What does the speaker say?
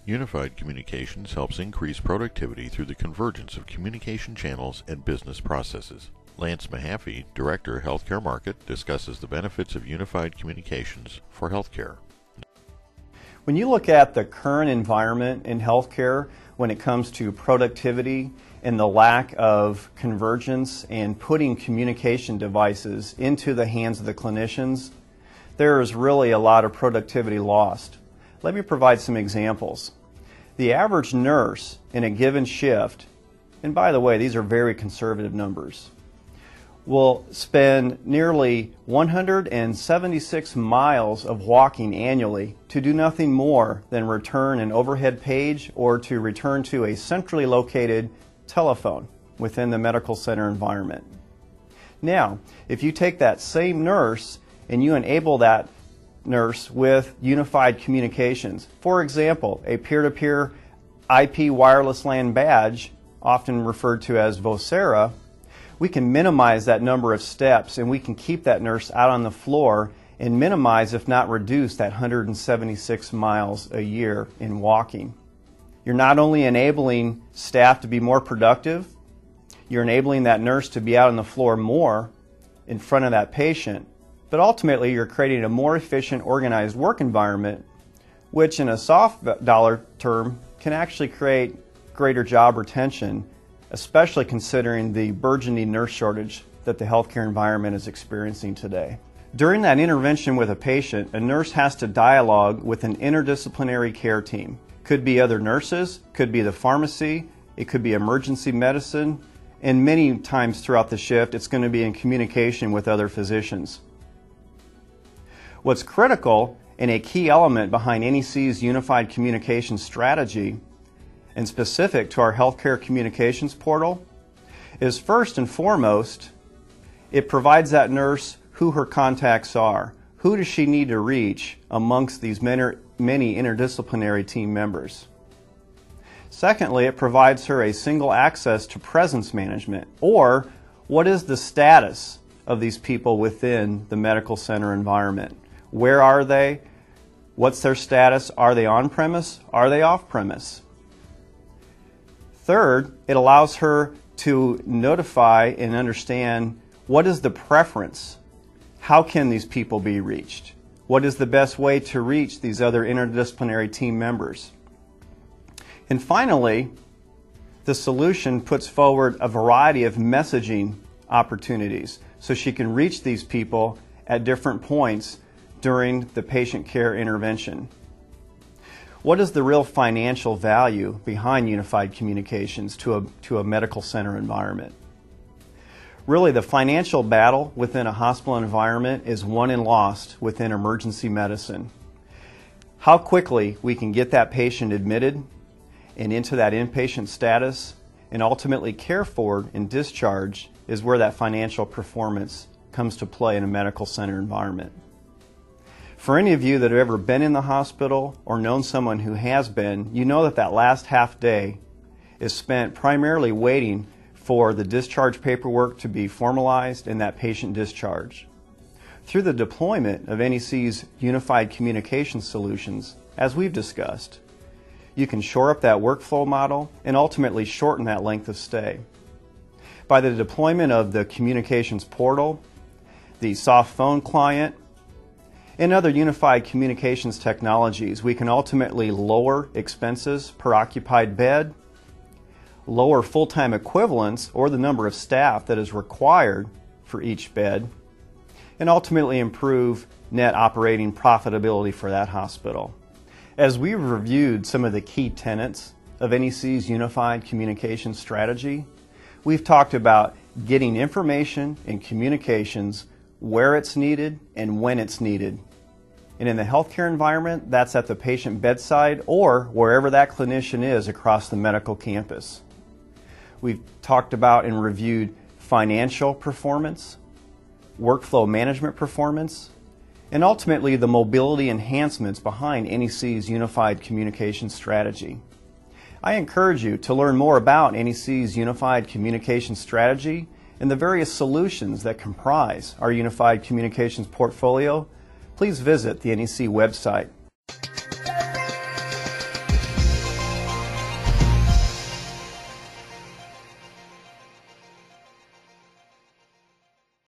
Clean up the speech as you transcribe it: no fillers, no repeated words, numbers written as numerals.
Unified Communications helps increase productivity through the convergence of communication channels and business processes. Lance Mahaffey, Director, Healthcare Market, discusses the benefits of unified communications for healthcare. When you look at the current environment in healthcare when it comes to productivity and the lack of convergence and putting communication devices into the hands of the clinicians, there is really a lot of productivity lost. Let me provide some examples. The average nurse in a given shift, and by the way, these are very conservative numbers, will spend nearly 176 miles of walking annually to do nothing more than return an overhead page or to return to a centrally located telephone within the medical center environment. Now, if you take that same nurse and you enable that nurse with unified communications, for example, a peer-to-peer IP wireless LAN badge, often referred to as Vocera, we can minimize that number of steps and we can keep that nurse out on the floor and minimize, if not reduce, that 176 miles a year in walking. You're not only enabling staff to be more productive, you're enabling that nurse to be out on the floor more in front of that patient, but ultimately you're creating a more efficient, organized work environment, which in a soft dollar term can actually create greater job retention, especially considering the burgeoning nurse shortage that the healthcare environment is experiencing today. During that intervention with a patient, a nurse has to dialogue with an interdisciplinary care team. Could be other nurses, could be the pharmacy, it could be emergency medicine, and many times throughout the shift it's going to be in communication with other physicians. What's critical and a key element behind NEC's unified communication strategy, and specific to our healthcare communications portal, is first and foremost, it provides that nurse who her contacts are. Who does she need to reach amongst these many interdisciplinary team members? Secondly, it provides her a single access to presence management, or what is the status of these people within the medical center environment? Where are they? What's their status? Are they on-premise? Are they off-premise? Third, it allows her to notify and understand what is the preference. How can these people be reached? What is the best way to reach these other interdisciplinary team members? And finally, the solution puts forward a variety of messaging opportunities so she can reach these people at different points during the patient care intervention. What is the real financial value behind unified communications to a medical center environment? Really, the financial battle within a hospital environment is won and lost within emergency medicine. How quickly we can get that patient admitted and into that inpatient status and ultimately care for and discharge is where that financial performance comes to play in a medical center environment. For any of you that have ever been in the hospital or known someone who has been, you know that that last half day is spent primarily waiting for the discharge paperwork to be formalized and that patient discharge. Through the deployment of NEC's unified communication solutions, as we've discussed, you can shore up that workflow model and ultimately shorten that length of stay. By the deployment of the communications portal, the soft phone client, and other unified communications technologies, we can ultimately lower expenses per occupied bed, lower full-time equivalents or the number of staff that is required for each bed, and ultimately improve net operating profitability for that hospital. As we've reviewed some of the key tenets of NEC's unified communication strategy, we've talked about getting information and communications where it's needed and when it's needed. And in the healthcare environment, that's at the patient bedside or wherever that clinician is across the medical campus. We've talked about and reviewed financial performance, workflow management performance, and ultimately the mobility enhancements behind NEC's unified communication strategy. I encourage you to learn more about NEC's unified communication strategy and the various solutions that comprise our unified communications portfolio. Please visit the NEC website.